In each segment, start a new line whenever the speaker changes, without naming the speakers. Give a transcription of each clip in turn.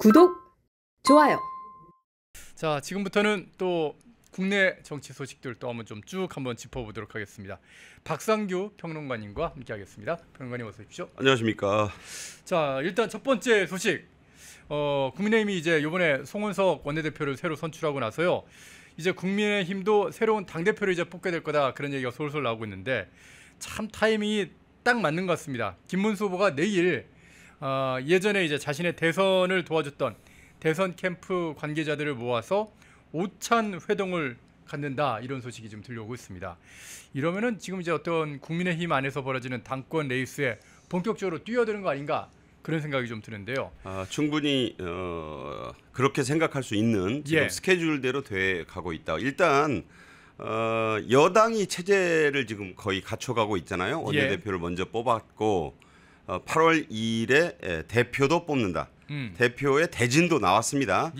구독, 좋아요.
자, 지금부터는 또 국내 정치 소식들 또 한번 좀 쭉 한번 짚어보도록 하겠습니다. 박상규 평론가님과 함께하겠습니다. 평론가님 어서 오십시오.
안녕하십니까.
자, 일단 첫 번째 소식. 국민의힘이 이제 이번에 송원석 원내대표를 새로 선출하고 나서요. 이제 국민의힘도 새로운 당대표를 이제 뽑게 될 거다, 그런 얘기가 솔솔 나오고 있는데 참 타이밍이 딱 맞는 것 같습니다. 김문수 후보가 내일 예전에 이제 자신의 대선을 도와줬던 대선 캠프 관계자들을 모아서 오찬 회동을 갖는다, 이런 소식이 좀 들려오고 있습니다. 이러면은 지금 이제 어떤 국민의힘 안에서 벌어지는 당권 레이스에 본격적으로 뛰어드는 거 아닌가, 그런 생각이 좀 드는데요.
충분히 그렇게 생각할 수 있는 지금 스케줄대로 돼 가고 있다. 일단 여당이 체제를 지금 거의 갖춰가고 있잖아요. 원내대표를 먼저 뽑았고 8월 2일에 대표도 뽑는다. 대표의 대진도 나왔습니다.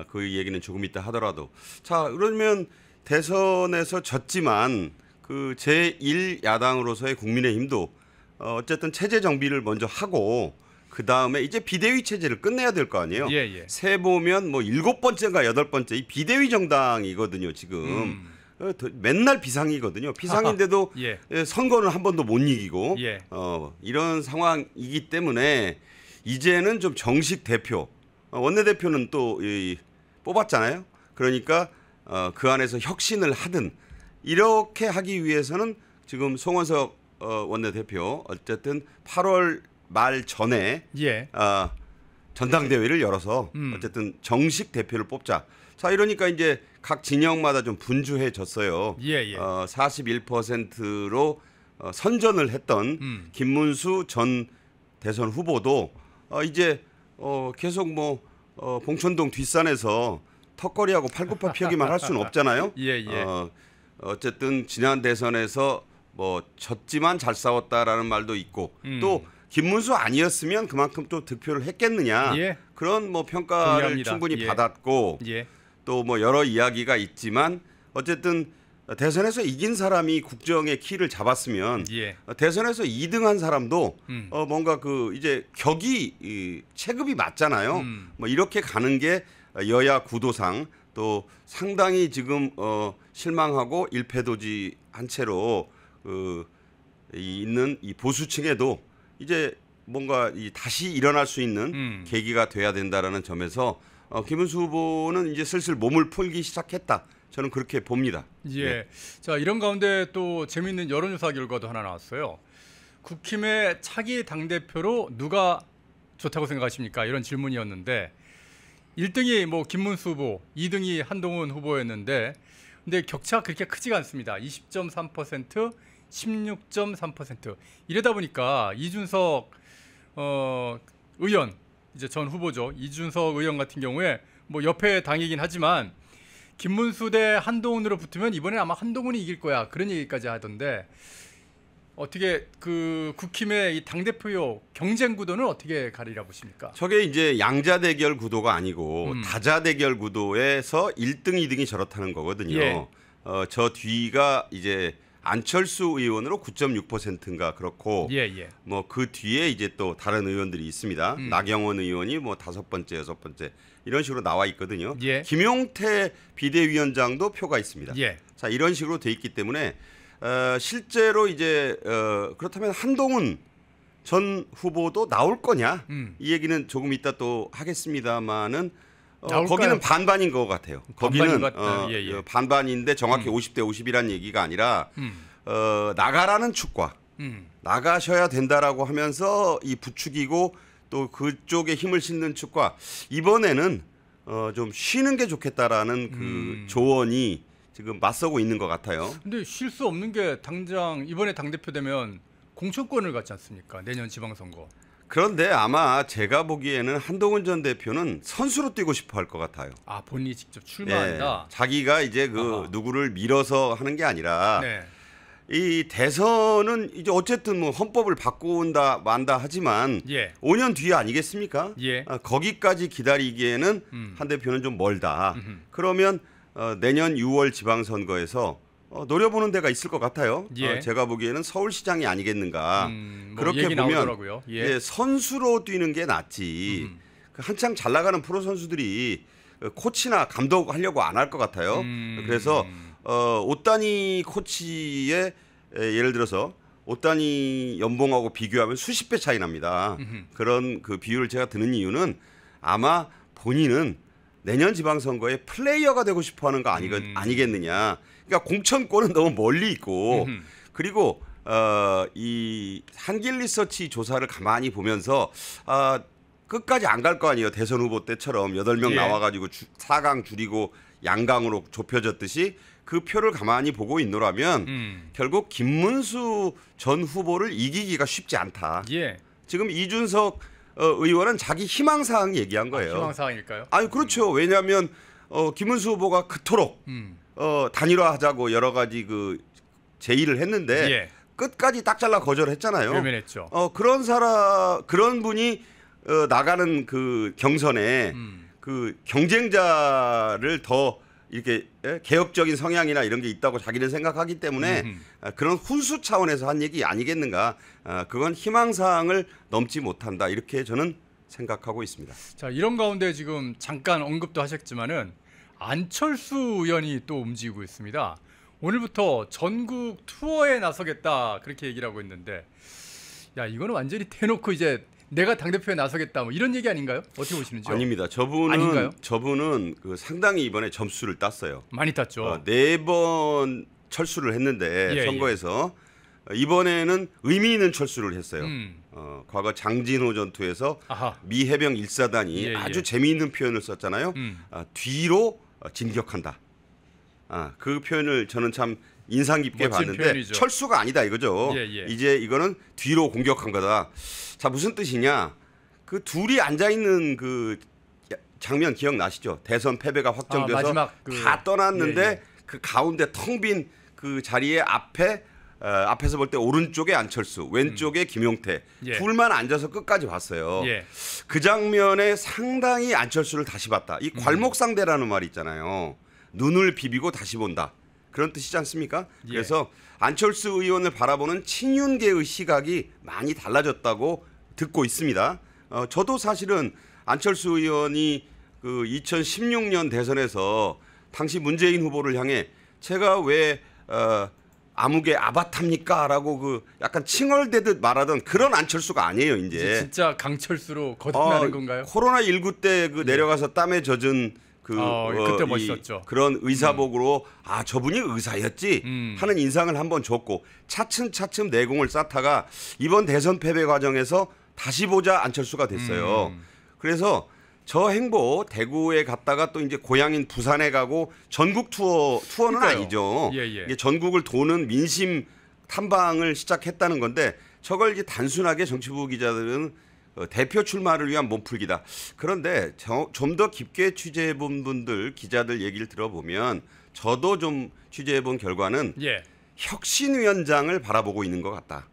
그 얘기는 조금 이따 하더라도. 자, 그러면 대선에서 졌지만 그 제1야당으로서의 국민의힘도 어쨌든 체제 정비를 먼저 하고 그 다음에 이제 비대위 체제를 끝내야 될 거 아니에요. 세 보면 뭐 7번째인가 8번째 이 비대위 정당이거든요. 지금 맨날 비상이거든요. 비상인데도 선거는 한 번도 못 이기고 이런 상황이기 때문에 이제는 좀 정식 대표, 원내대표는 또 뽑았잖아요. 그러니까 그 안에서 혁신을 하든 이렇게 하기 위해서는 지금 송원석 원내대표 어쨌든 8월 말 전에 전당대회를 열어서 어쨌든 정식 대표를 뽑자. 자, 이러니까 이제 각 진영마다 좀 분주해졌어요. 41%로 선전을 했던 김문수 전 대선 후보도 이제 계속 뭐 봉천동 뒷산에서 턱걸이하고 팔굽혀펴기만 할 수는 없잖아요. 어쨌든 지난 대선에서 뭐 졌지만 잘 싸웠다라는 말도 있고 또 김문수 아니었으면 그만큼 또 득표를 했겠느냐, 그런 뭐 평가를 동의합니다. 충분히 받았고 또 뭐 여러 이야기가 있지만 어쨌든 대선에서 이긴 사람이 국정의 키를 잡았으면 대선에서 2등한 사람도 뭔가 그 이제 격이 체급이 맞잖아요. 뭐 이렇게 가는 게 여야 구도상 또 상당히 지금 실망하고 일패도지한 채로 있는 이 보수층에도 이제 뭔가 다시 일어날 수 있는 계기가 돼야 된다라는 점에서 김문수 후보는 이제 슬슬 몸을 풀기 시작했다. 저는 그렇게 봅니다.
자, 이런 가운데 또 재미있는 여론조사 결과도 하나 나왔어요. 국힘의 차기 당대표로 누가 좋다고 생각하십니까? 이런 질문이었는데 1등이 뭐 김문수 후보, 2등이 한동훈 후보였는데 근데 격차가 그렇게 크지가 않습니다. 20.3%, 16.3%. 이러다 보니까 이준석 의원, 이제 전 후보죠. 이준석 의원 같은 경우에 뭐 옆에 당이긴 하지만 김문수 대 한동훈으로 붙으면 이번에 아마 한동훈이 이길 거야, 그런 얘기까지 하던데 어떻게 그 국힘의 이 당대표 경쟁 구도는 어떻게 가리라 보십니까?
저게 이제 양자 대결 구도가 아니고 다자 대결 구도에서 1등, 2등이 저렇다는 거거든요. 저 뒤가 이제 안철수 의원으로 9.6%인가 그렇고 뭐 그 뒤에 이제 또 다른 의원들이 있습니다. 나경원 의원이 뭐 5번째, 6번째 이런 식으로 나와 있거든요. 김용태 비대위원장도 표가 있습니다. 자, 이런 식으로 돼 있기 때문에 실제로 이제 그렇다면 한동훈 전 후보도 나올 거냐, 이 얘기는 조금 이따 또 하겠습니다만은 거기는 반반인 것 같아요. 거기는 반반인데 정확히 50대 50이란 얘기가 아니라 나가라는 축과 나가셔야 된다라고 하면서 이 부추기고 또 그쪽에 힘을 싣는 축과 이번에는 좀 쉬는 게 좋겠다라는 그 조언이 지금 맞서고 있는 것 같아요.
근데 쉴 수 없는 게 당장 이번에 당대표 되면 공천권을 갖지 않습니까? 내년 지방선거.
그런데 아마 제가 보기에는 한동훈 전 대표는 선수로 뛰고 싶어 할 것 같아요.
아, 본인이 직접 출마한다?
자기가 이제 누구를 밀어서 하는 게 아니라 이 대선은 이제 어쨌든 뭐 헌법을 바꾼다 만다 하지만 5년 뒤에 아니겠습니까? 거기까지 기다리기에는 한 대표는 좀 멀다. 그러면 내년 6월 지방선거에서 노려보는 데가 있을 것 같아요. 제가 보기에는 서울시장이 아니겠는가. 그렇게 보면 선수로 뛰는 게 낫지. 한창 잘 나가는 프로 선수들이 코치나 감독하려고 안 할 것 같아요. 그래서 오따니 코치의 예를 들어서 오따니 연봉하고 비교하면 수십 배 차이 납니다. 그런 그 비유를 제가 드는 이유는 아마 본인은 내년 지방선거에 플레이어가 되고 싶어하는 거 아니겠느냐. 그러니까 공천권은 너무 멀리 있고 그리고 이 한길 리서치 조사를 가만히 보면서 끝까지 안 갈 거 아니에요. 대선 후보 때처럼 8명
예.
나와가지고 4강 줄이고 양강으로 좁혀졌듯이 그 표를 가만히 보고 있노라면 결국 김문수 전 후보를 이기기가 쉽지 않다.
예.
지금 이준석 의원은 자기 희망사항 얘기한 거예요.
희망 사항일까요?
아니 그렇죠. 왜냐하면 김문수 후보가 그토록 단일화하자고 여러 가지 그 제의를 했는데
예.
끝까지 딱 잘라 거절했잖아요.
외면했죠.
그런 분이 나가는 그 경선에 그 경쟁자를 더 이렇게 개혁적인 성향이나 이런 게 있다고 자기는 생각하기 때문에 그런 훈수 차원에서 한 얘기 아니겠는가. 그건 희망사항을 넘지 못한다. 이렇게 저는 생각하고 있습니다.
자, 이런 가운데 지금 잠깐 언급도 하셨지만은 안철수 의원이 또 움직이고 있습니다. 오늘부터 전국 투어에 나서겠다 그렇게 얘기를 하고 있는데, 야 이거는 완전히 대놓고 이제 내가 당대표에 나서겠다 뭐 이런 얘기 아닌가요? 어떻게 보시는지요?
아닙니다. 저분은 그 상당히 이번에 점수를 땄어요.
많이 땄죠.
4번 철수를 했는데
예,
선거에서 이번에는 의미 있는 철수를 했어요. 과거 장진호 전투에서
아하.
미 해병 1사단이
예,
아주
예.
재미있는 표현을 썼잖아요. 뒤로 진격한다. 그 표현을 저는 참 인상 깊게
멋진
봤는데
표현이죠.
철수가 아니다 이거죠.
예, 예.
이제 이거는 뒤로 공격한 거다. 자, 무슨 뜻이냐? 그 둘이 앉아 있는 그 장면 기억나시죠? 대선 패배가 확정돼서
마지막
다 떠났는데
예, 예.
그 가운데 텅 빈 그 자리에 앞에서 볼 때 오른쪽에 안철수, 왼쪽에 김용태
예.
둘만 앉아서 끝까지 봤어요.
예.
그 장면에 상당히 안철수를 다시 봤다. 이 괄목상대라는 말이 있잖아요. 눈을 비비고 다시 본다. 그런 뜻이지 않습니까?
예.
그래서 안철수 의원을 바라보는 친윤계의 시각이 많이 달라졌다고 듣고 있습니다. 저도 사실은 안철수 의원이 그 2016년 대선에서 당시 문재인 후보를 향해 제가 왜 암흑의 아바타입니까? 라고 그 약간 칭얼대듯 말하던 그런 안철수가 아니에요, 이제.
진짜 강철수로 거듭나는 건가요?
코로나19 때 그 내려가서 땀에 젖은
그때 멋있었죠.
그런 의사복으로 저분이 의사였지 하는 인상을 한번 줬고 차츰차츰 내공을 쌓다가 이번 대선 패배 과정에서 다시 보자 안철수가 됐어요. 그래서 저 행보 대구에 갔다가 또 이제 고향인 부산에 가고 전국 투어는
그러니까요.
아니죠.
예, 예.
이게 전국을 도는 민심 탐방을 시작했다는 건데 저걸 이제 단순하게 정치부 기자들은 대표 출마를 위한 몸풀기다. 그런데 좀 더 깊게 취재해본 분들, 기자들 얘기를 들어보면 저도 좀 취재해본 결과는
예.
혁신위원장을 바라보고 있는 것 같다.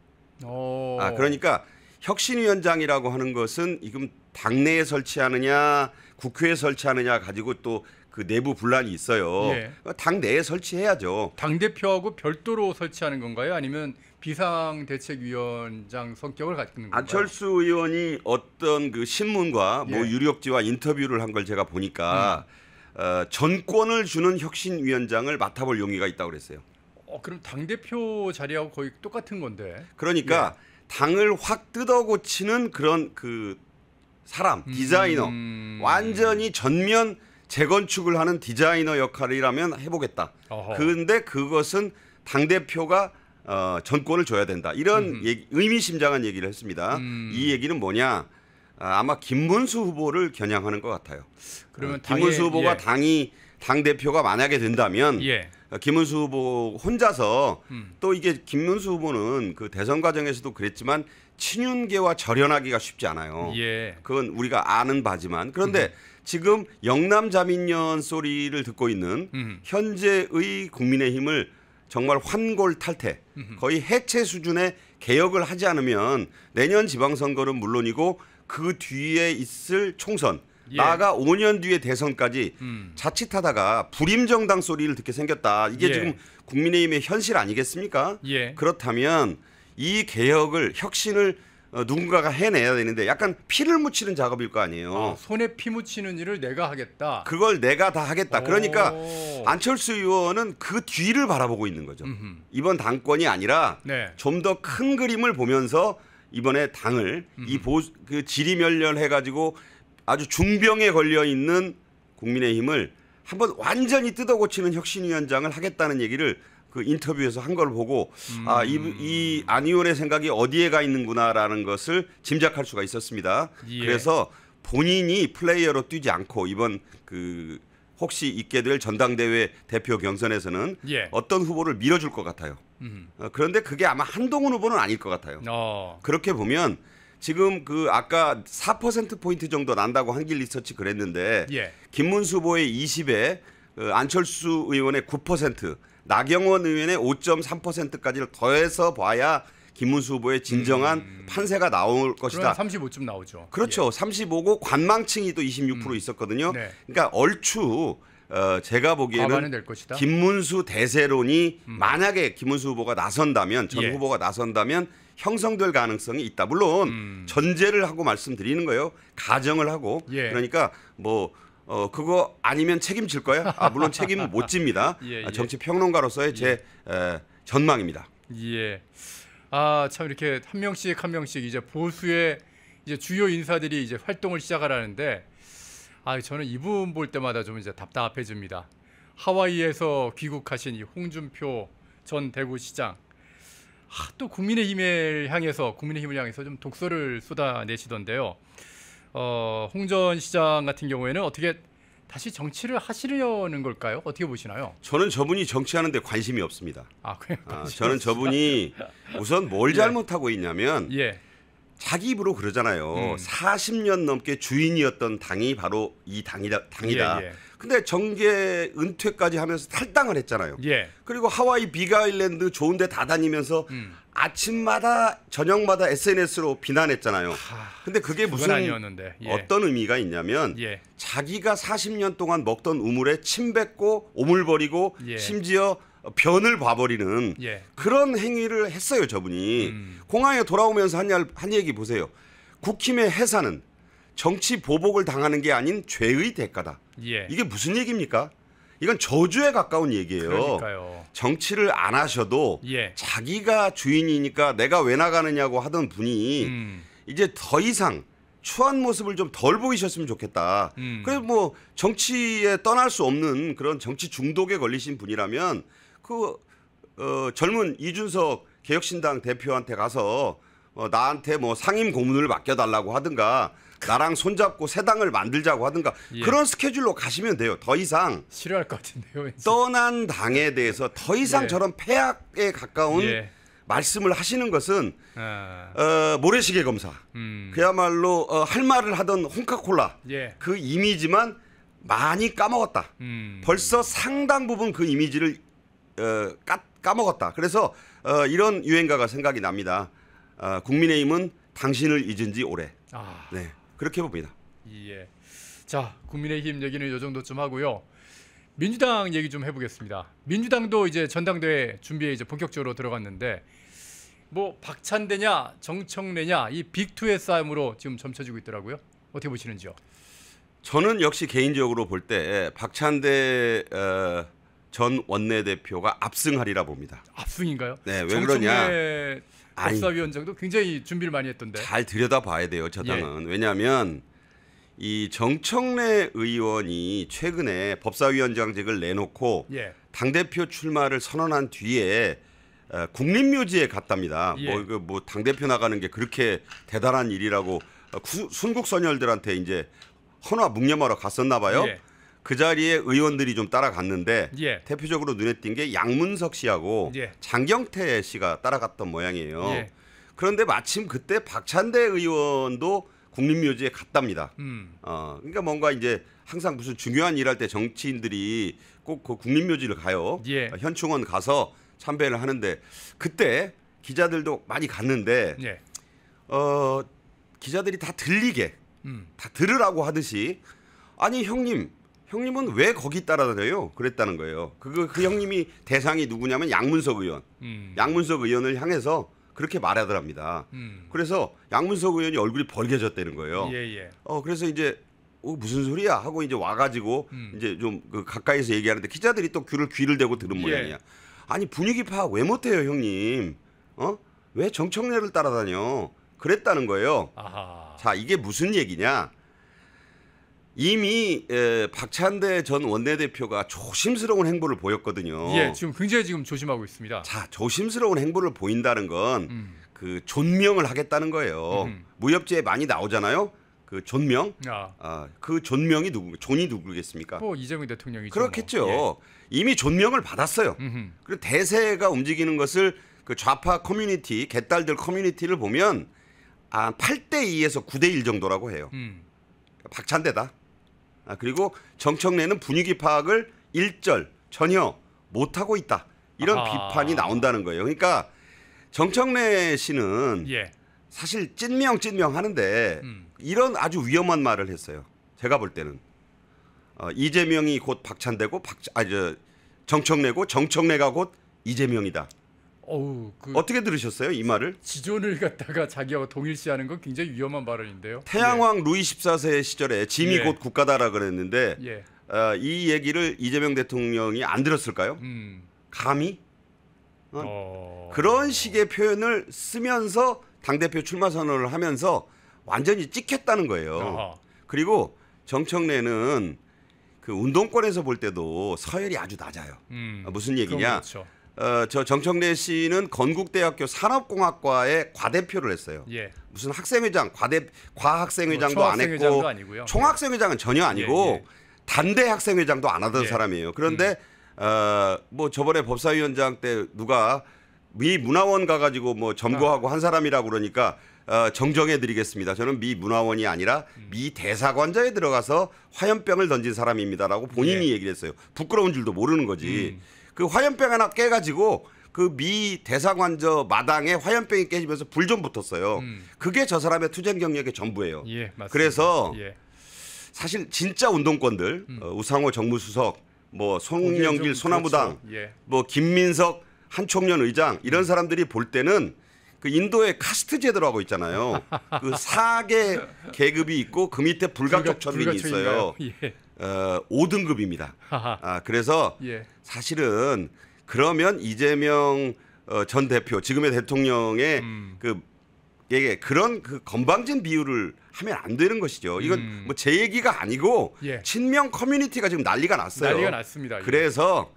그러니까 혁신위원장이라고 하는 것은 지금 당내에 설치하느냐 국회에 설치하느냐 가지고 또 그 내부 분란이 있어요.
예.
당내에 설치해야죠.
당대표하고 별도로 설치하는 건가요? 아니면 비상대책위원장 성격을 갖는 건가요?
안철수 의원이 어떤 그 신문과 뭐
예.
유력지와 인터뷰를 한 걸 제가 보니까 전권을 주는 혁신위원장을 맡아볼 용의가 있다고 그랬어요.
그럼 당대표 자리하고 거의 똑같은 건데.
그러니까 당을 확 뜯어고치는 그런 그 사람, 디자이너, 완전히 전면 재건축을 하는 디자이너 역할이라면 해보겠다. 그런데 그것은 당대표가 전권을 줘야 된다. 이런 의미심장한 얘기를 했습니다. 이 얘기는 뭐냐? 아마 김문수 후보를 겨냥하는 것 같아요.
그러면
김문수 후보가 당대표가 만약에 된다면 김문수 후보 혼자서 또 이게 김문수 후보는 그 대선 과정에서도 그랬지만 친윤계와 절연하기가 쉽지 않아요. 그건 우리가 아는 바지만 그런데 지금 영남 자민련 소리를 듣고 있는 현재의 국민의힘을 정말 환골탈태 거의 해체 수준의 개혁을 하지 않으면 내년 지방선거는 물론이고 그 뒤에 있을 총선 나아가 5년 뒤에 대선까지 자칫하다가 불임정당 소리를 듣게 생겼다. 이게 지금 국민의힘의 현실 아니겠습니까? 그렇다면 이 개혁을 혁신을 누군가가 해내야 되는데 약간 피를 묻히는 작업일 거 아니에요.
손에 피 묻히는 일을 내가 하겠다.
그걸 내가 다 하겠다. 그러니까
오.
안철수 의원은 그 뒤를 바라보고 있는 거죠. 이번 당권이 아니라
네.
좀 더 큰 그림을 보면서 이번에 당을 그 지리멸렬해가지고 아주 중병에 걸려 있는 국민의힘을 한번 완전히 뜯어고치는 혁신위원장을 하겠다는 얘기를 그 인터뷰에서 한 걸 보고 이 안 의원의 생각이 어디에 가 있는구나라는 것을 짐작할 수가 있었습니다.
예.
그래서 본인이 플레이어로 뛰지 않고 이번 그 혹시 있게 될 전당대회 대표 경선에서는
예.
어떤 후보를 밀어줄 것 같아요. 그런데 그게 아마 한동훈 후보는 아닐 것 같아요. 그렇게 보면 지금 그 아까 4%포인트 정도 난다고 한길 리서치 그랬는데
예.
김문수 후보의 20에 안철수 의원의 9%, 나경원 의원의 5.3%까지를 더해서 봐야 김문수 후보의 진정한 판세가 나올 것이다.
35쯤 나오죠.
그렇죠. 35고 관망층이 또 26% 있었거든요.
네.
그러니까 얼추 제가
과반은
보기에는
될 것이다.
김문수 대세론이 만약에 김문수 후보가 나선다면 전
예.
후보가 나선다면 형성될 가능성이 있다. 물론 전제를 하고 말씀드리는 거예요. 가정을 하고
예.
그러니까 뭐 그거 아니면 책임질 거야? 물론 책임은 못 집니다.
예, 예.
정치 평론가로서의 제 전망입니다.
예. 참 이렇게 한 명씩 이제 보수의 이제 주요 인사들이 이제 활동을 시작하라는데 저는 이분 볼 때마다 좀 이제 답답해집니다. 하와이에서 귀국하신 이 홍준표 전 대구시장 또 국민의힘을 향해서 좀 독서를 쏟아내시던데요. 홍 전 시장 같은 경우에는 어떻게 다시 정치를 하시려는 걸까요? 어떻게 보시나요?
저는 저분이 정치하는데 관심이 없습니다.
그냥
저는 저분이 우선 뭘 잘못하고 있냐면
예.
자기 입으로 그러잖아요. 40년 넘게 주인이었던 당이 바로 이 당이다.
예, 예.
근데 정계 은퇴까지 하면서 탈당을 했잖아요.
예.
그리고 하와이 빅아일랜드 좋은 데 다 다니면서 아침마다 저녁마다 SNS로 비난했잖아요. 근데 그게
그건
무슨
아니었는데. 예.
어떤 의미가 있냐면
예.
자기가 40년 동안 먹던 우물에 침 뱉고 오물버리고
예.
심지어 변을 봐버리는
예.
그런 행위를 했어요. 저분이. 공항에 돌아오면서 한 얘기 보세요. 국힘의 해산은 정치 보복을 당하는 게 아닌 죄의 대가다.
예.
이게 무슨 얘기입니까? 이건 저주에 가까운 얘기예요.
그러니까요.
정치를 안 하셔도
예.
자기가 주인이니까 내가 왜 나가느냐고 하던 분이 이제 더 이상 추한 모습을 좀 덜 보이셨으면 좋겠다. 그래서 뭐 정치에 떠날 수 없는 그런 정치 중독에 걸리신 분이라면 젊은 이준석 개혁신당 대표한테 가서 나한테 뭐 상임 고문을 맡겨달라고 하든가 나랑 손잡고 새 당을 만들자고 하든가
예.
그런 스케줄로 가시면 돼요. 더 이상
싫어할 것 같은데요. 왠지.
떠난 당에 대해서 더 이상
예.
저런 폐악에 가까운
예.
말씀을 하시는 것은
아,
모래시계 검사 그야말로 할 말을 하던 홍카콜라
예.
그 이미지만 많이 까먹었다. 벌써 상당 부분 그 이미지를 까먹었다. 그래서 이런 유행가가 생각이 납니다. 국민의힘은 당신을 잊은 지 오래. 네, 그렇게 봅니다.
예. 자, 국민의힘 얘기는 이 정도쯤 하고요. 민주당 얘기 좀 해보겠습니다. 민주당도 이제 전당대회 준비에 이제 본격적으로 들어갔는데 뭐 박찬대냐 정청래냐 이 빅2의 싸움으로 지금 점쳐지고 있더라고요. 어떻게 보시는지요?
저는 역시 개인적으로 볼 때 박찬대 전 원내대표가 압승하리라 봅니다.
압승인가요?
네, 왜 그러냐?
법사위원장도 굉장히 준비를 많이 했던데.
잘 들여다봐야 돼요, 저 당은. 왜냐하면 이 정청래 의원이 최근에 법사위원장직을 내놓고
예.
당대표 출마를 선언한 뒤에 국립묘지에 갔답니다.
예.
뭐 당대표 나가는 게 그렇게 대단한 일이라고 순국 선열들한테 이제 헌화 묵념하러 갔었나 봐요.
예.
그 자리에 의원들이 좀 따라갔는데
예.
대표적으로 눈에 띈 게 양문석 씨하고
예.
장경태 씨가 따라갔던 모양이에요.
예.
그런데 마침 그때 박찬대 의원도 국립묘지에 갔답니다. 그러니까 뭔가 이제 항상 무슨 중요한 일할 때 정치인들이 꼭 그 국립묘지를 가요.
예.
현충원 가서 참배를 하는데 그때 기자들도 많이 갔는데
예.
기자들이 다 들리게 다 들으라고 하듯이 아니 형님은 왜 거기 따라다녀요? 그랬다는 거예요. 그 형님이 대상이 누구냐면 양문석 의원. 양문석 의원을 향해서 그렇게 말하더랍니다. 그래서 양문석 의원이 얼굴이 벌개졌다는 거예요.
예, 예.
그래서 이제 무슨 소리야 하고 이제 와가지고 이제 좀 그 가까이서 얘기하는데 기자들이 또 귀를 대고 들은 모양이야. 아니 분위기 파악 왜 못해요 형님? 왜 정청래를 따라다녀? 그랬다는 거예요.
아하.
자 이게 무슨 얘기냐? 이미 박찬대 전 원내대표가 조심스러운 행보를 보였거든요.
예, 지금 굉장히 지금 조심하고 있습니다.
자 조심스러운 행보를 보인다는 건 그 존명을 하겠다는 거예요. 무협지에 많이 나오잖아요. 그 존명. 그 존명이 누구? 존이 누구겠습니까?
뭐 이재명 대통령이죠.
그렇겠죠.
뭐.
이미 존명을 받았어요. 그리고 대세가 움직이는 것을 그 좌파 커뮤니티, 개딸들 커뮤니티를 보면 8대 2에서 9대 1 정도라고 해요. 박찬대다. 그리고 정청래는 분위기 파악을 전혀 못하고 있다. 이런 비판이 나온다는 거예요. 그러니까 정청래 씨는 사실 찐명 하는데 이런 아주 위험한 말을 했어요. 제가 볼 때는 이재명이 곧 박찬대고 정청래고 정청래가 곧 이재명이다. 어떻게 들으셨어요 이 말을?
지존을 갖다가 자기하고 동일시하는 건 굉장히 위험한 발언인데요.
태양왕 루이 14세 시절에 짐이 곧 국가다라 그랬는데 이 얘기를 이재명 대통령이 안 들었을까요? 감히? 그런 식의 표현을 쓰면서 당대표 출마 선언을 하면서 완전히 찍혔다는 거예요. 그리고 정청래는 그 운동권에서 볼 때도 서열이 아주 낮아요. 무슨 얘기냐?
그렇죠.
저 정청래 씨는 건국대학교 산업공학과에 과대표를 했어요. 무슨 학생회장, 과학생회장도 안 했고
아니고요.
총학생회장은 전혀 아니고 단대 학생회장도 안 하던 사람이에요. 그런데 뭐 저번에 법사위원장 때 누가 미 문화원 가가지고 뭐 점거하고 한 사람이라고 그러니까 정정해드리겠습니다. 저는 미 문화원이 아니라 미 대사관저에 들어가서 화염병을 던진 사람입니다라고 본인이 얘기를 했어요. 부끄러운 줄도 모르는 거지. 그 화염병 하나 깨가지고 그 미 대사관저 마당에 화염병이 깨지면서 불 좀 붙었어요. 그게 저 사람의 투쟁 경력의 전부예요. 그래서 사실 진짜 운동권들 우상호 정무수석, 뭐 송영길 소나무당, 뭐 김민석 한총련 의장 이런 사람들이 볼 때는 그 인도의 카스트 제도라고 있잖아요. 그 4개 계급이 있고 그 밑에 불가촉 천민이 있어요. 5등급입니다. 그래서 사실은 그러면 이재명 전 대표 지금의 대통령의 그런 그 건방진 비유를 하면 안 되는 것이죠. 이건 뭐 제 얘기가 아니고 친명 커뮤니티가 지금 난리가 났어요.
난리가 났습니다.
그래서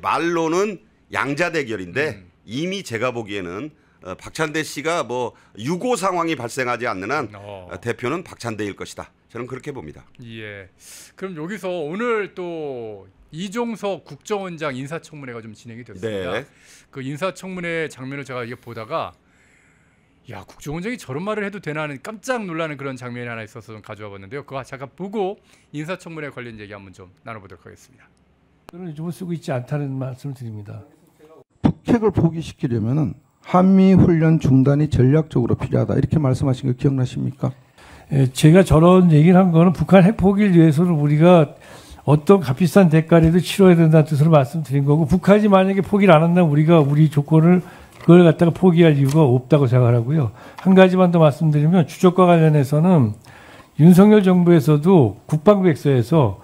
말로는 양자 대결인데 이미 제가 보기에는 박찬대 씨가 뭐 유고 상황이 발생하지 않는 한 대표는 박찬대일 것이다. 저는 그렇게 봅니다.
그럼 여기서 오늘 또 이종석 국정원장 인사청문회가 좀 진행이 됐습니다. 그 인사청문회 장면을 제가 이게 보다가 야 국정원장이 저런 말을 해도 되나 하는 깜짝 놀라는 그런 장면이 하나 있어서 좀 가져와 봤는데요. 그거 잠깐 보고 인사청문회 관련 얘기 한번 좀 나눠보도록 하겠습니다.
저는 요즘은 쓰고 있지 않다는 말씀을 드립니다.
북핵을 포기시키려면 한미 훈련 중단이 전략적으로 필요하다 이렇게 말씀하신 거 기억나십니까?
제가 저런 얘기를 한 거는 북한 핵 포기를 위해서는 우리가 어떤 값비싼 대가라도 치러야 된다는 뜻으로 말씀드린 거고 북한이 만약에 포기를 안 한다면 우리가 우리 조건을 그걸 갖다가 포기할 이유가 없다고 생각하고요. 한 가지만 더 말씀드리면 주적과 관련해서는 윤석열 정부에서도 국방부에서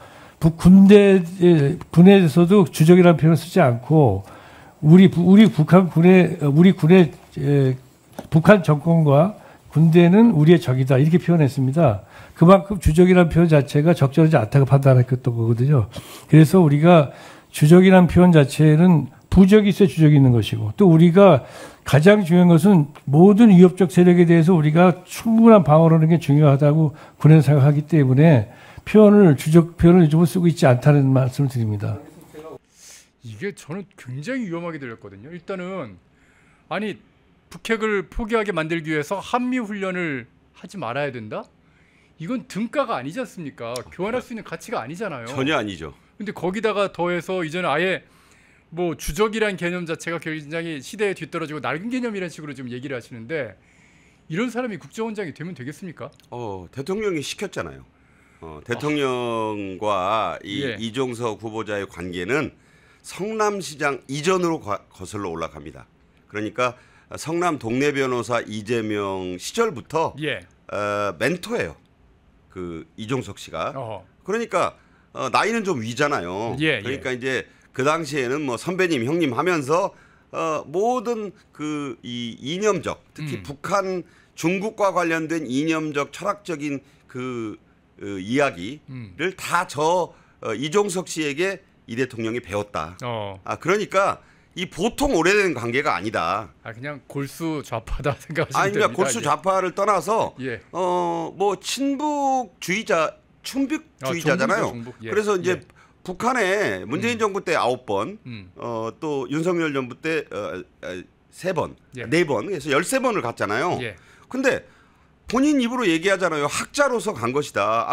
군에서도 주적이라는 표현을 쓰지 않고 우리 군의 북한 정권과 군대는 우리의 적이다 이렇게 표현했습니다. 그만큼 주적이라는 표현 자체가 적절하지 않다고 판단했던 거거든요. 그래서 우리가 주적이라는 표현 자체는 부적이 있어야 주적이 있는 것이고 또 우리가 가장 중요한 것은 모든 위협적 세력에 대해서 우리가 충분한 방어를 하는 게 중요하다고 군에서 생각하기 때문에 주적 표현을 요즘은 쓰고 있지 않다는 말씀을 드립니다.
이게 저는 굉장히 위험하게 들렸거든요. 일단은 아니 북핵을 포기하게 만들기 위해서 한미 훈련을 하지 말아야 된다? 이건 등가가 아니지 않습니까? 교환할 수 있는 가치가 아니잖아요.
전혀 아니죠.
근데 거기다가 더해서 이제는 아예 뭐 주적이라는 개념 자체가 굉장히 시대에 뒤떨어지고 낡은 개념이라는 식으로 지금 얘기를 하시는데 이런 사람이 국정원장이 되면 되겠습니까?
대통령이 시켰잖아요. 대통령과 이종석 후보자의 관계는 성남시장 이전으로 거슬러 올라갑니다. 그러니까 성남 동네 변호사 이재명 시절부터
예.
멘토예요. 그 이종석 씨가.
어허.
그러니까 나이는 좀 위잖아요.
예,
그러니까 이제 그 당시에는 뭐 선배님, 형님 하면서 모든 그 이 이념적, 특히 북한, 중국과 관련된 이념적, 철학적인 그 이야기를 다 이종석 씨에게 이 대통령이 배웠다. 그러니까 이 보통 오래된 관계가 아니다.
그냥 골수 좌파다 생각하시면 됩니다.
그러니까 골수 좌파를 떠나서
예.
뭐 친북주의자, 충북주의자잖아요.
중북. 예.
그래서 이제
예.
북한에 문재인 정부 때 9번, 또 윤석열 정부 때 3번,
예.
4번, 그래서 13번을 갔잖아요.
예.
근데 본인 입으로 얘기하잖아요. 학자로서 간 것이다.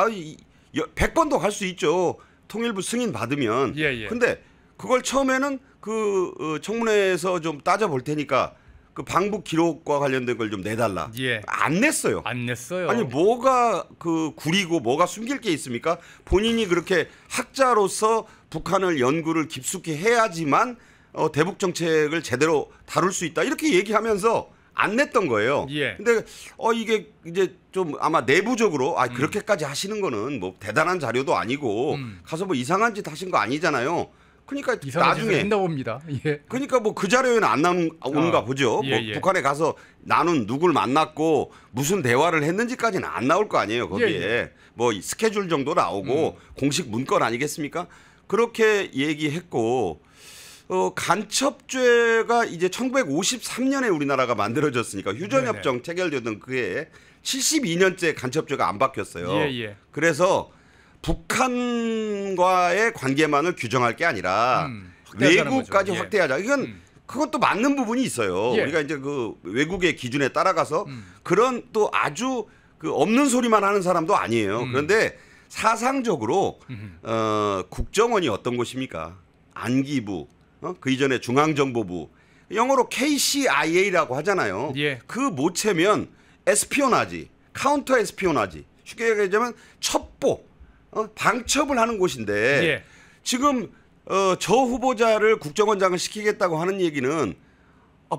100번도 갈 수 있죠. 통일부 승인 받으면.
예.
근데 그걸 처음에는 그 청문회에서 좀 따져볼 테니까 그 방북 기록과 관련된 걸 좀 내달라.
예.
안 냈어요.
안 냈어요.
아니 뭐가 그 구리고 뭐가 숨길 게 있습니까? 본인이 그렇게 학자로서 북한을 연구를 깊숙이 해야지만 대북 정책을 제대로 다룰 수 있다. 이렇게 얘기하면서 안 냈던 거예요.
예.
근데 이게 이제 좀 아마 내부적으로 그렇게까지 하시는 거는 뭐 대단한 자료도 아니고 가서 뭐 이상한 짓 하신 거 아니잖아요. 그러니까 나중에
했나 봅니다. 예.
그러니까 뭐 그 자료에는 안 나오는가 보죠.
예,
뭐
예.
북한에 가서 나는 누굴 만났고 무슨 대화를 했는지까지는 안 나올 거 아니에요. 거기에
예.
뭐 스케줄 정도 나오고 공식 문건 아니겠습니까? 그렇게 얘기했고 간첩죄가 이제 1953년에 우리나라가 만들어졌으니까 휴전협정 체결되던 그해 72년째 간첩죄가 안 바뀌었어요.
예.
그래서 북한과의 관계만을 규정할 게 아니라 외국까지
예.
확대하자. 이건 그것도 맞는 부분이 있어요.
예.
우리가 이제 그 외국의 기준에 따라가서 그런 또 아주 그 없는 소리만 하는 사람도 아니에요. 그런데 사상적으로 국정원이 어떤 곳입니까? 안기부, 그 이전에 중앙정보부, 영어로 KCIA라고 하잖아요.
예.
그 모체면 에스피오나지, 카운터 에스피오나지, 쉽게 얘기하자면 첩보, 방첩을 하는 곳인데
예.
지금 저 후보자를 국정원장을 시키겠다고 하는 얘기는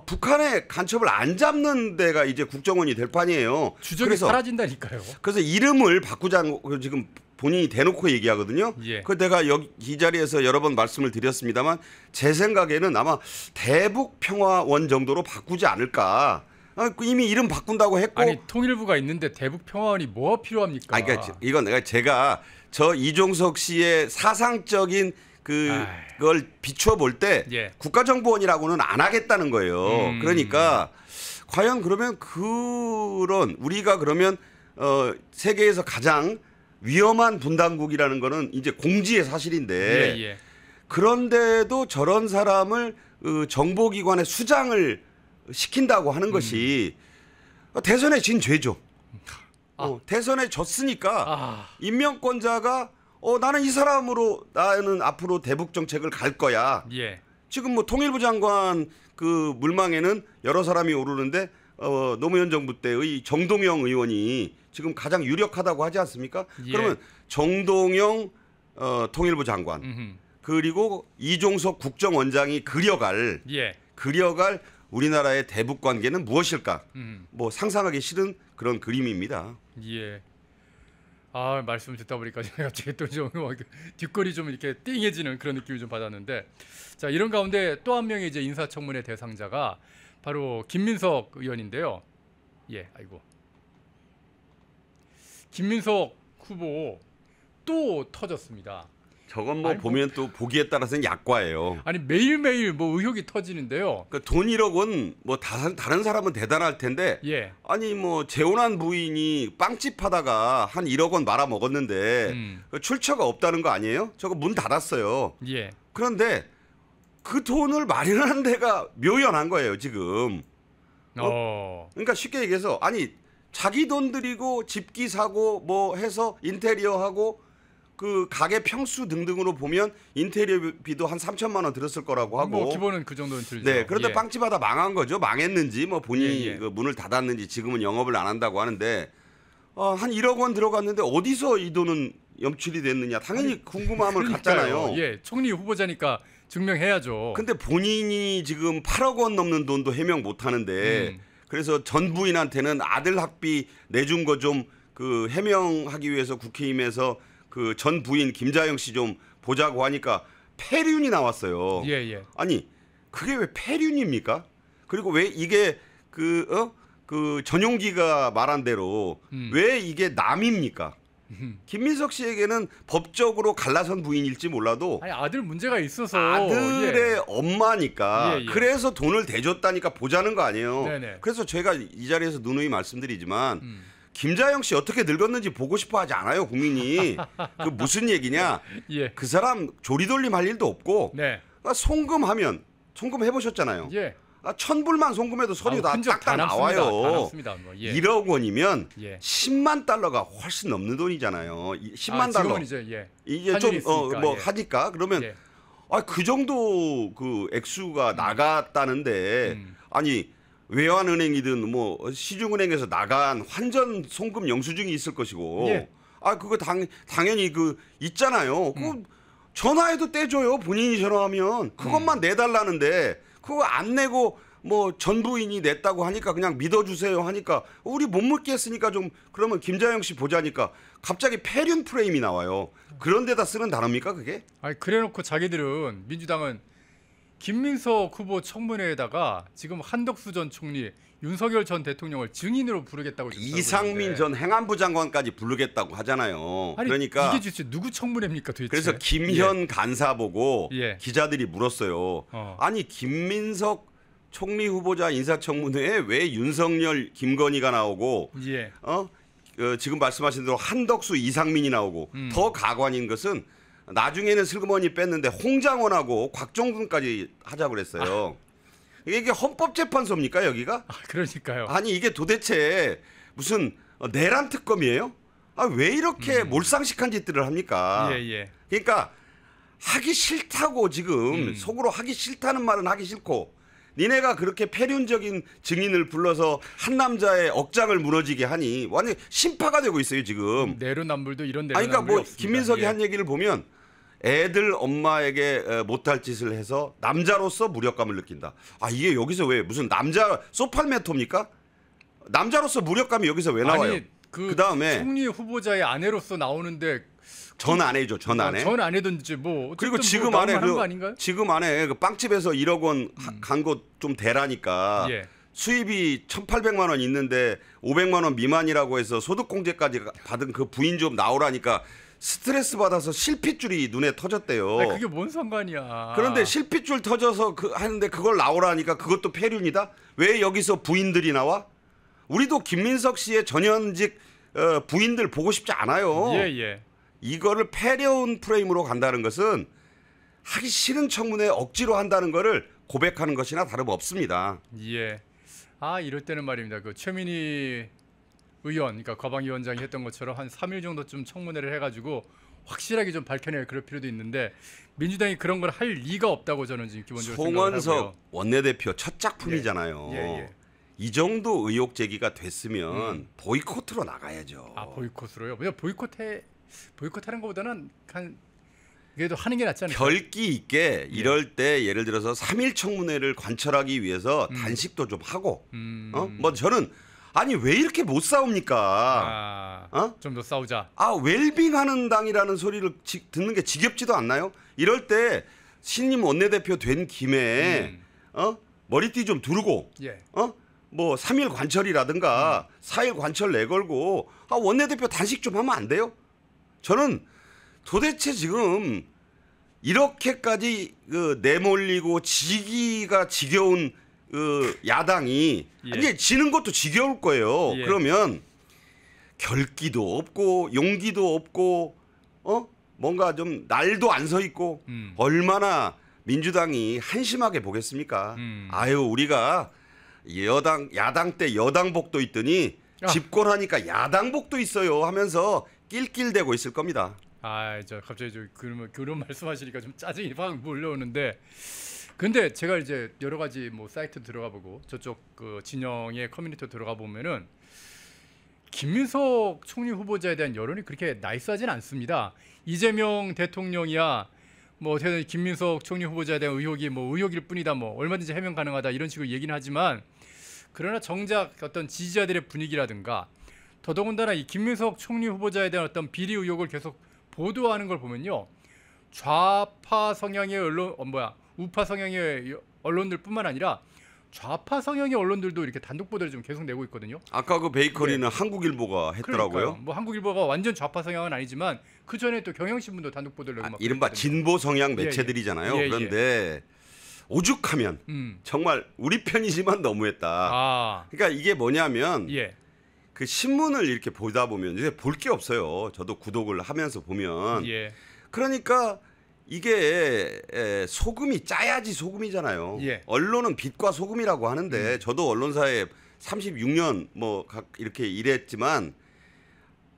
북한의 간첩을 안 잡는 데가 이제 국정원이 될 판이에요.
주적이 사라진다니까요.
그래서 이름을 바꾸자고 지금 본인이 대놓고 얘기하거든요.
예.
그 내가 여기 이 자리에서 여러 번 말씀을 드렸습니다만 제 생각에는 아마 대북평화원 정도로 바꾸지 않을까. 이미 이름 바꾼다고 했고.
아니 통일부가 있는데 대북평화원이 뭐가 필요합니까?
그러니까 이건 제가 저 이종석 씨의 사상적인 그걸 비추어 볼 때
예.
국가정보원이라고는 안 하겠다는 거예요. 그러니까 과연 그러면 우리가 그러면 세계에서 가장 위험한 분단국이라는 거는 이제 공지의 사실인데
예.
그런데도 저런 사람을 정보기관의 수장을 시킨다고 하는 것이 대선에 진 죄죠. 대선에 졌으니까 임명권자가 나는 이 사람으로 나는 앞으로 대북 정책을 갈 거야.
예.
지금 뭐 통일부 장관 그 물망에는 여러 사람이 오르는데 노무현 정부 때의 정동영 의원이 지금 가장 유력하다고 하지 않습니까?
예.
그러면 정동영 통일부 장관 그리고 이종석 국정원장이 그려갈 우리나라의 대북 관계는 무엇일까? 뭐 상상하기 싫은 그런 그림입니다.
예. 말씀을 듣다 보니까 제가 갑자기 또 좀 뒷골이 좀 이렇게 띵해지는 그런 느낌을 좀 받았는데, 자 이런 가운데 또 한 명의 이제 인사청문회 대상자가 바로 김민석 의원인데요. 예, 김민석 후보 또 터졌습니다.
저건 뭐 보면 또 보기에 따라서는 약과예요.
아니 매일매일 뭐 의혹이 터지는데요.
그러니까 돈 1억 원 뭐 다른 사람은 대단할 텐데
예.
아니 뭐 재혼한 부인이 빵집 하다가 한 1억 원 말아 먹었는데 출처가 없다는 거 아니에요? 저거 문 닫았어요.
예.
그런데 그 돈을 마련한 데가 묘연한 거예요 지금. 그러니까 쉽게 얘기해서 아니 자기 돈 들이고 집기 사고 뭐 해서 인테리어 하고 그 가게 평수 등등으로 보면 인테리어비도 한 3천만 원 들었을 거라고 하고.
뭐 기본은 그 정도는 들죠.
네, 그런데
예.
빵집 하다 망한 거죠. 망했는지 뭐 본인이
그
문을 닫았는지 지금은 영업을 안 한다고 하는데 한 1억 원 들어갔는데 어디서 이 돈은 염출이 됐느냐 당연히 궁금함을 갖잖아요.
예, 총리 후보자니까 증명해야죠.
근데 본인이 지금 8억 원 넘는 돈도 해명 못 하는데 그래서 전 부인한테는 아들 학비 내준 거 좀 그 해명하기 위해서 국회의원에서 그 전 부인 김자영 씨 좀 보자고 하니까 폐륜이 나왔어요.
예.
아니 그게 왜 폐륜입니까? 그리고 왜 이게 그 전용기가 말한 대로 왜 이게 남입니까? 김민석 씨에게는 법적으로 갈라선 부인일지 몰라도
아니 아들 문제가 있어서
아들의 엄마니까
예.
그래서 돈을 대줬다니까 보자는 거 아니에요.
네네.
그래서 제가 이 자리에서 누누이 말씀드리지만 김자영 씨 어떻게 늙었는지 보고 싶어 하지 않아요 국민이. 그 무슨 얘기냐?
예.
그 사람 조리돌림 할 일도 없고
네.
송금하면 송금 해보셨잖아요.
예.
1,000불만 송금해도 서류 다
흔적
딱딱 나와요.
다 남습니다. 뭐, 예.
1억 원이면
예.
10만 달러가 훨씬 넘는 돈이잖아요. 10만 달러.
지금은 이제
이제 좀
있으니까, 예.
하니까 그러면
예.
그 정도 그 액수가 나갔다는데 아니 외환은행이든 뭐 시중은행에서 나간 환전 송금 영수증이 있을 것이고
예.
그거 당연히 그 있잖아요. 그거 전화해도 떼줘요. 본인이 전화하면 그것만 내달라는데 그거 안 내고 뭐 전부인이 냈다고 하니까 그냥 믿어주세요 하니까 우리 못 믿겠으니까 좀 그러면 김자영 씨 보자니까 갑자기 폐륜 프레임이 나와요. 그런 데다 쓰는 단어입니까 그게?
아니 그래놓고 자기들은 민주당은 김민석 후보 청문회에다가 지금 한덕수 전 총리, 윤석열 전 대통령을 증인으로 부르겠다고
이상민 전 행안부 장관까지 부르겠다고 하잖아요.
아니,
그러니까
이게 도대체 누구 청문회입니까 도대체?
그래서 김현 간사 보고
예.
기자들이 물었어요. 아니 김민석 총리 후보자 인사청문회에 왜 윤석열, 김건희가 나오고
예.
지금 말씀하신 대로 한덕수, 이상민이 나오고 더 가관인 것은 나중에는 슬그머니 뺐는데 홍장원하고 곽종근까지 하자고 그랬어요. 이게 헌법재판소입니까 여기가?
그러니까요.
아니 이게 도대체 무슨 내란 특검이에요? 왜 이렇게 몰상식한 짓들을 합니까?
예.
그러니까 하기 싫다고 지금 속으로 하기 싫다는 말은 하기 싫고 니네가 그렇게 폐륜적인 증인을 불러서 한 남자의 억장을 무너지게 하니 완전 심파가 되고 있어요 지금.
내로남불도 이런
그러니까
내로남불이 없습니다.
김민석이
예.
한 얘기를 보면 애들 엄마에게 못할 짓을 해서 남자로서 무력감을 느낀다. 이게 여기서 왜 무슨 남자 소팔메토입니까? 남자로서 무력감이 여기서 왜 나와요?
아니
그다음에
총리 후보자의 아내로서 나오는데
전 아내죠. 전 아내.
전 아내든지 뭐
그리고 지금
뭐
안에
거 아닌가요?
지금 안에 그 빵집에서 1억 원 간 거 좀 대라니까
예.
수입이 1,800만 원 있는데 500만 원 미만이라고 해서 소득공제까지 받은 그 부인 좀 나오라니까 스트레스 받아서 실핏줄이 눈에 터졌대요.
아니, 그게 뭔 상관이야.
그런데 실핏줄 터져서 하는데 그걸 나오라니까 그것도 폐륜이다? 왜 여기서 부인들이 나와? 우리도 김민석 씨의 전현직 부인들 보고 싶지 않아요.
예.
이거를 폐륜 프레임으로 간다는 것은 하기 싫은 청문회 억지로 한다는 거를 고백하는 것이나 다름없습니다.
예. 이럴 때는 말입니다. 그 최민희 의원, 그러니까 과방위원장이 했던 것처럼 한 3일 정도쯤 청문회를 해가지고 확실하게 좀 밝혀낼 그럴 필요도 있는데 민주당이 그런 걸 할 리가 없다고 저는 지금 기본적으로 생각을 하고요.
송원석 원내대표 첫 작품이잖아요.
예.
이 정도 의혹 제기가 됐으면 보이콧으로 나가야죠.
보이콧으로요? 그냥 보이콧하는 것보다는 그래도 하는 게 낫지 않을까요?
결기 있게 이럴 때 예를 들어서 3일 청문회를 관철하기 위해서 단식도 좀 하고 뭐 저는 아니 왜 이렇게 못 싸웁니까?
좀 더 싸우자.
웰빙하는 당이라는 소리를 듣는 게 지겹지도 않나요? 이럴 때 신임 원내대표 된 김에 머리띠 좀 두르고
예.
뭐 3일 관철이라든가 4일 관철 내걸고 원내대표 단식 좀 하면 안 돼요? 저는 도대체 지금 이렇게까지 내몰리고 지기가 지겨운 야당이 이제 지는 것도 지겨울 거예요.
예.
그러면 결기도 없고 용기도 없고 뭔가 좀 날도 안 서 있고 얼마나 민주당이 한심하게 보겠습니까? 우리가 야당 때 여당복도 있더니 집권하니까 야당복도 있어요 하면서 낄낄대고 있을 겁니다.
저 갑자기 그런 말씀하시니까 좀 짜증이 확 몰려오는데, 근데 제가 이제 여러 가지 뭐 사이트 들어가 보고 저쪽 그 진영의 커뮤니티 들어가 보면은 김민석 총리 후보자에 대한 여론이 그렇게 나이스하진 않습니다. 이재명 대통령이야 뭐 어떻게든 김민석 총리 후보자에 대한 의혹이 뭐 의혹일 뿐이다, 뭐 얼마든지 해명 가능하다 이런 식으로 얘기는 하지만 그러나 정작 어떤 지지자들의 분위기라든가 더더군다나 이 김민석 총리 후보자에 대한 어떤 비리 의혹을 계속 보도하는 걸 보면요, 좌파 성향의 언론, 우파 성향의 언론들뿐만 아니라 좌파 성향의 언론들도 이렇게 단독 보도를 좀 계속 내고 있거든요.
아까 그 베이커리는 한국일보가 했더라고요.
그러니까요. 뭐 한국일보가 완전 좌파 성향은 아니지만 그 전에 또 경향신문도 단독 보도를 내고 막
이른바
그랬거든요.
진보 성향 매체들이잖아요.
예, 예.
그런데 오죽하면 정말 우리 편이지만 너무했다.
아,
그러니까 이게 뭐냐면
예,
그 신문을 이렇게 보다 보면 이제 볼 게 없어요. 저도 구독을 하면서 보면.
예,
그러니까 이게 소금이 짜야지 소금이잖아요.
예.
언론은 빛과 소금이라고 하는데 저도 언론사에 36년 뭐 이렇게 일했지만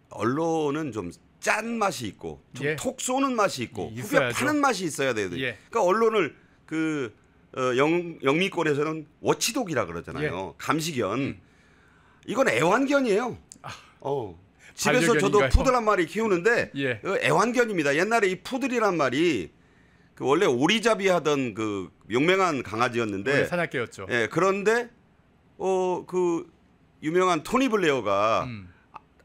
언론은 좀 짠 맛이 있고 좀
예.
톡 쏘는 맛이 있고 후벼
있어야죠.
파는 맛이 있어야 돼요.
예.
그러니까 언론을 그 영미권에서는 워치독이라 그러잖아요.
예.
감시견. 이건 애완견이에요. 집에서 저도
반려견인가요?
푸들 한 마리 키우는데
예.
애완견입니다. 옛날에 이 푸들이란 말이 그 원래 오리잡이 하던 그 용맹한 강아지였는데
원래 사냥개였죠.
예, 그런데 그 유명한 토니 블레어가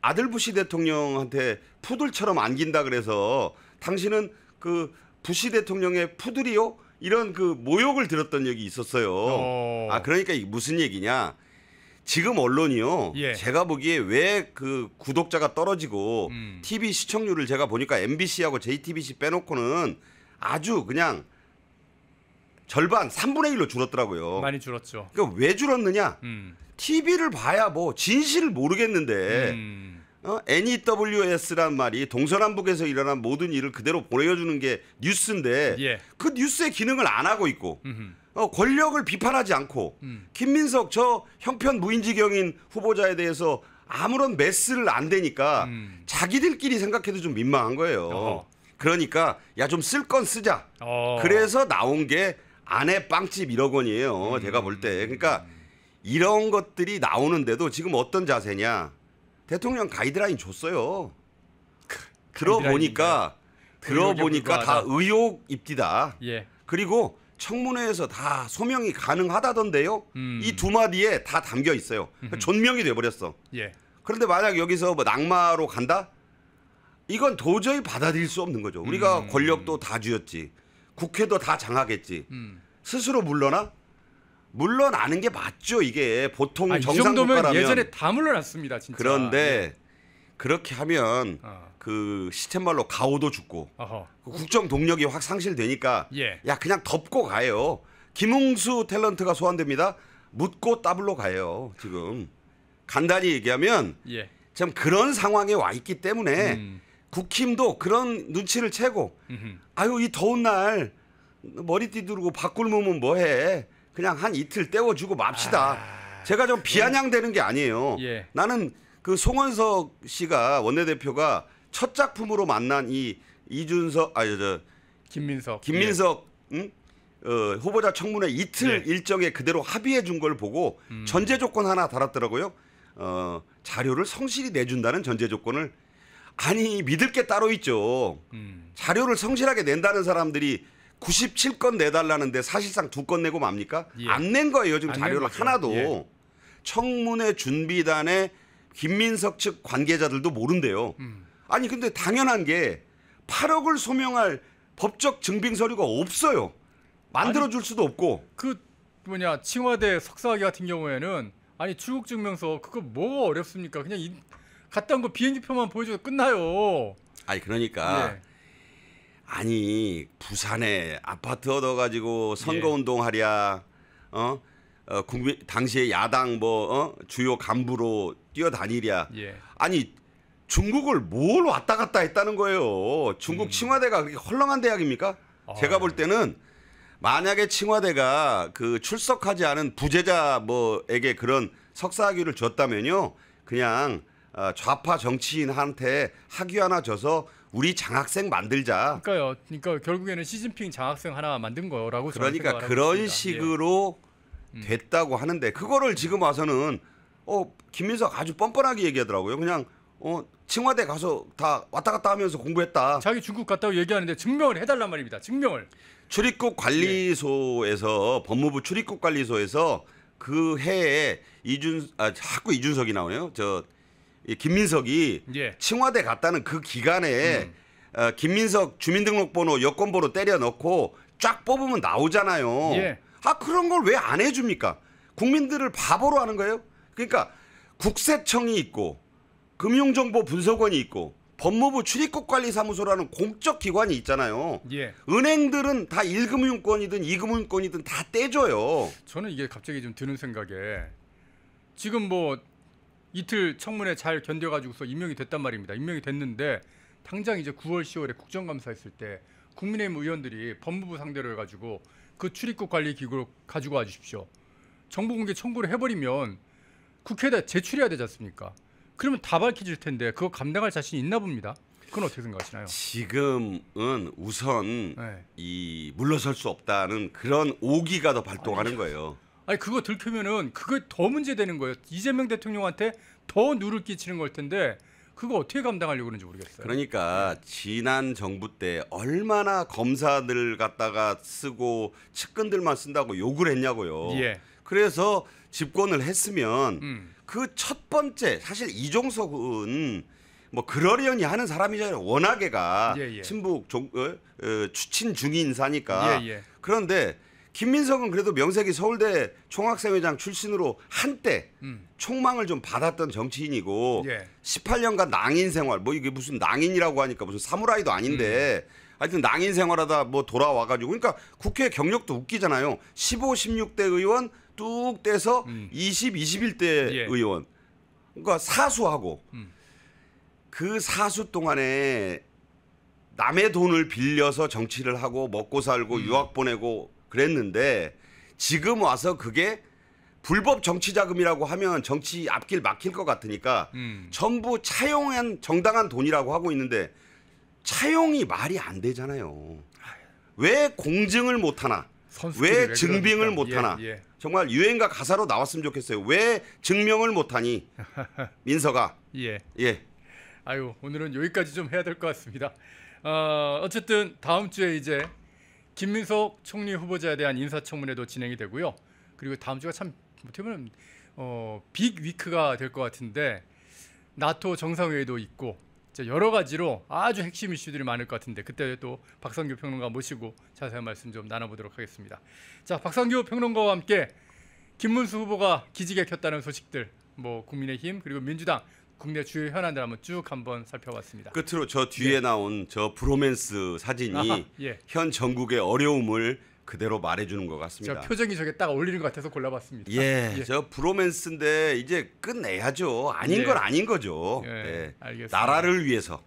아들 부시 대통령한테 푸들처럼 안긴다 그래서 당신은 그 부시 대통령의 푸들이요? 이런 그 모욕을 들었던 적이 있었어요. 그러니까 이게 무슨 얘기냐? 지금 언론이요.
예.
제가 보기에 왜 그 구독자가 떨어지고 TV 시청률을 제가 보니까 MBC하고 JTBC 빼놓고는 아주 그냥 절반 3분의 1로 줄었더라고요.
많이 줄었죠.
그러니까 왜 줄었느냐? TV를 봐야 뭐 진실을 모르겠는데 NEWS란 말이 동서남북에서 일어난 모든 일을 그대로 보여주는 게 뉴스인데
예.
그 뉴스의 기능을 안 하고 있고 권력을 비판하지 않고 김민석 저 형편 무인지경인 후보자에 대해서 아무런 메스를 안 대니까 자기들끼리 생각해도 좀 민망한 거예요. 그러니까 야 좀 쓸 건 쓰자. 그래서 나온 게 아내 빵집 1억 원이에요. 제가 볼 때. 그러니까 이런 것들이 나오는데도 지금 어떤 자세냐. 대통령 가이드라인 줬어요. 들어보니까 다 의혹 입디다.
예.
그리고 청문회에서 다 소명이 가능하다던데요. 이 두 마디에 다 담겨 있어요. 존명이 돼버렸어.
예.
그런데 만약 여기서 뭐 낙마로 간다? 이건 도저히 받아들일 수 없는 거죠. 우리가 권력도 다 쥐었지. 국회도 다 장악했지. 스스로 물러나? 물러나는 게 맞죠. 이게 보통
이
정상
정도면
국가라면.
예전에 다 물러났습니다. 진짜.
그런데 그렇게 하면 그 시쳇말로 가오도 죽고 그 국정 동력이 확 상실되니까
예.
야 그냥 덮고 가요. 김웅수 탤런트가 소환됩니다. 묻고 따블로 가요. 지금 간단히 얘기하면
예.
참 그런 상황에 와 있기 때문에 국힘도 그런 눈치를 채고 아유 이 더운 날 머리띠 두르고 밥 굶으면 뭐해. 그냥 한 이틀 때워주고 맙시다. 제가 좀 비아냥대는 게 아니에요.
예.
나는 그 송원석 씨가 원내대표가 첫 작품으로 만난 이 이준석 김민석 후보자 청문회 이틀
예.
일정에 그대로 합의해 준 걸 보고 전제 조건 하나 달았더라고요. 자료를 성실히 내준다는 전제 조건을. 아니 믿을 게 따로 있죠. 자료를 성실하게 낸다는 사람들이 97건 내달라는데 사실상 2건 내고 맙니까?
예.
안 낸 거예요. 지금
안
자료를
낸 거죠.
하나도.
예.
청문회 준비단의 김민석 측 관계자들도 모른대요. 아니 근데 당연한 게 8억을 소명할 법적 증빙 서류가 없어요. 만들어줄 수도 없고.
그 칭화대 석사학위 같은 경우에는 아니 출국 증명서 그거 뭐가 어렵습니까? 그냥 갔다 온 거 비행기표만 보여줘도 끝나요.
아니 그러니까
예.
아니 부산에 아파트 얻어가지고 선거운동 하랴 국민 당시에 야당 주요 간부로 뛰어다니랴.
예.
아니 중국을 뭘 왔다 갔다 했다는 거예요. 중국 칭화대가 그렇게 헐렁한 대학입니까? 제가 볼 때는 만약에 칭화대가 그 출석하지 않은 부재자에게 그런 석사학위를 줬다면요, 그냥 좌파 정치인한테 학위 하나 줘서 우리 장학생 만들자.
그러니까 결국에는 시진핑 장학생 하나 만든 거라고 저는
그러니까
생각을
그런
하고 있습니다.
식으로 됐다고 하는데 그거를 지금 와서는 김민석 아주 뻔뻔하게 얘기하더라고요. 그냥 청와대 가서 다 왔다 갔다 하면서 공부했다.
자기 중국 갔다고 얘기하는데 증명을 해달란 말입니다. 증명을.
출입국 관리소에서 법무부 출입국 관리소에서 그 해에 자꾸 이준석이 나오네요. 김민석이
예.
청와대 갔다는 그 기간에 김민석 주민등록번호 여권번호 때려 넣고 쫙 뽑으면 나오잖아요.
예.
그런 걸 왜 안 해줍니까? 국민들을 바보로 하는 거예요. 그러니까 국세청이 있고 금융정보분석원이 있고 법무부 출입국관리사무소라는 공적 기관이 있잖아요.
예.
은행들은 다 1금융권이든 2금융권이든 다 떼줘요.
저는 이게 갑자기 좀 드는 생각에 지금 뭐 이틀 청문회 잘 견뎌가지고서 임명이 됐단 말입니다. 임명이 됐는데 당장 이제 9월, 10월에 국정감사했을 때 국민의힘 의원들이 법무부 상대로 해가지고 그 출입국 관리 기구를 가지고 와주십시오. 정보공개 청구를 해버리면 국회에다 제출해야 되지 않습니까? 그러면 다 밝혀질 텐데 그거 감당할 자신이 있나 봅니다. 그건 어떻게 생각하시나요?
지금은 우선 이 물러설 수 없다는 그런 오기가 더 발동하는 거예요.
아니 그거 들키면은 그게 더 문제되는 거예요. 이재명 대통령한테 더 누를 끼치는 걸 텐데 그거 어떻게 감당하려고 그러는지 모르겠어요.
그러니까 지난 정부 때 얼마나 검사들 갖다가 쓰고 측근들만 쓴다고 욕을 했냐고요.
예.
그래서 집권을 했으면 그 첫 번째 사실 이종석은 뭐 그러려니 하는 사람이잖아요. 워낙에가 친북 추친 중위 인사니까. 그런데 김민석은 그래도 명색이 서울대 총학생회장 출신으로 한때 총망을 좀 받았던 정치인이고 18년간 낭인 생활, 뭐 이게 무슨 낭인이라고 하니까 무슨 사무라이도 아닌데 하여튼 낭인 생활하다 뭐 돌아와가지고 그러니까 국회 경력도 웃기잖아요. 15, 16대 의원 뚝 떼서 20, 21대 의원. 그러니까 사수하고 그 사수 동안에 남의 돈을 빌려서 정치를 하고 먹고 살고 유학 보내고 그랬는데 지금 와서 그게 불법 정치 자금이라고 하면 정치 앞길 막힐 것 같으니까 전부 차용한 정당한 돈이라고 하고 있는데 차용이 말이 안 되잖아요. 왜 공증을 못하나? 왜 증빙을 못하나? 정말 유행가 가사로 나왔으면 좋겠어요. 왜 증명을 못하니? 민석아.
예. 아유 오늘은 여기까지 좀 해야 될 것 같습니다. 어쨌든 다음 주에 이제 김민석 총리 후보자에 대한 인사청문회도 진행이 되고요. 그리고 다음 주가 참 어떻게 보면 빅 위크가 될 것 같은데 나토 정상회의도 있고 여러 가지로 아주 핵심 이슈들이 많을 것 같은데 그때 또 박성규 평론가 모시고 자세한 말씀 좀 나눠보도록 하겠습니다. 자, 박성규 평론가와 함께 김문수 후보가 기지개 켰다는 소식들, 뭐 국민의힘 그리고 민주당 국내 주요 현안들 한번 살펴봤습니다.
끝으로 저 뒤에 나온 저 브로맨스 사진이 현 전국의 어려움을 그대로 말해주는 것 같습니다.
저 표정이 저게 딱 어울리는 것 같아서 골라봤습니다.
저 브로맨스인데 이제 끝내야죠. 아닌 건 아닌 거죠.
알겠습니다.
나라를 위해서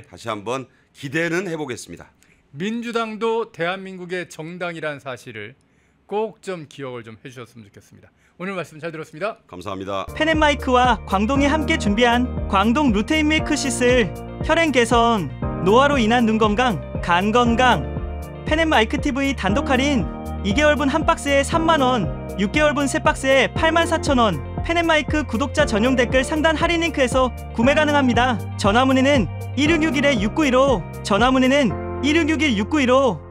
다시 한번 기대는 해보겠습니다.
민주당도 대한민국의 정당이란 사실을 꼭 좀 기억을 좀 해주셨으면 좋겠습니다. 오늘 말씀 잘 들었습니다.
감사합니다.
펜앤마이크와 광동이 함께 준비한 광동 루테인 밀크시슬 혈행 개선, 노화로 인한 눈 건강, 간 건강. 펜앤마이크 TV 단독 할인 2개월분 한 박스에 3만원, 6개월분 세 박스에 84,000원. 펜앤마이크 구독자 전용 댓글 상단 할인 링크에서 구매 가능합니다. 전화 문의는 1661-6915, 전화 문의는 1661-6915.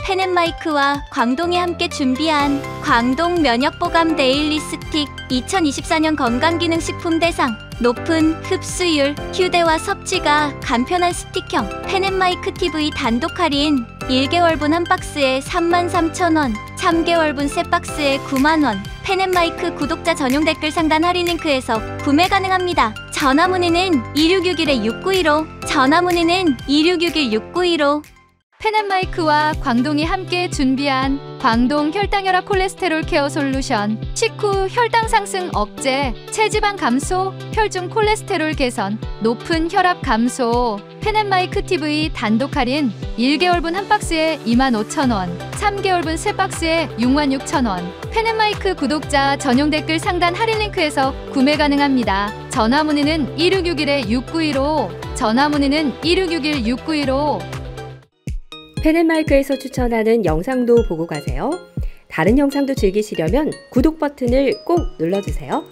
펜앤마이크와 광동이 함께 준비한 광동 면역보감 데일리 스틱 2024년 건강기능식품 대상 높은 흡수율, 휴대와 섭취가 간편한 스틱형 펜앤마이크 TV 단독 할인 1개월분 한 박스에 33,000원, 3개월분 세 박스에 9만원. 펜앤마이크 구독자 전용 댓글 상단 할인 링크에서 구매 가능합니다. 전화 문의는 2661-6915, 전화 문의는 2661-6915.
펜앤마이크와 광동이 함께 준비한 광동 혈당혈압 콜레스테롤 케어 솔루션 식후 혈당 상승 억제, 체지방 감소, 혈중 콜레스테롤 개선, 높은 혈압 감소. 펜앤마이크 TV 단독 할인 1개월분 한 박스에 25,000원, 3개월분 세 박스에 66,000원. 펜앤마이크 구독자 전용 댓글 상단 할인 링크에서 구매 가능합니다. 전화 문의는 1661-6915, 전화 문의는 1661-6915.
펜앤마이크에서 추천하는 영상도 보고 가세요. 다른 영상도 즐기시려면 구독 버튼을 꼭 눌러주세요.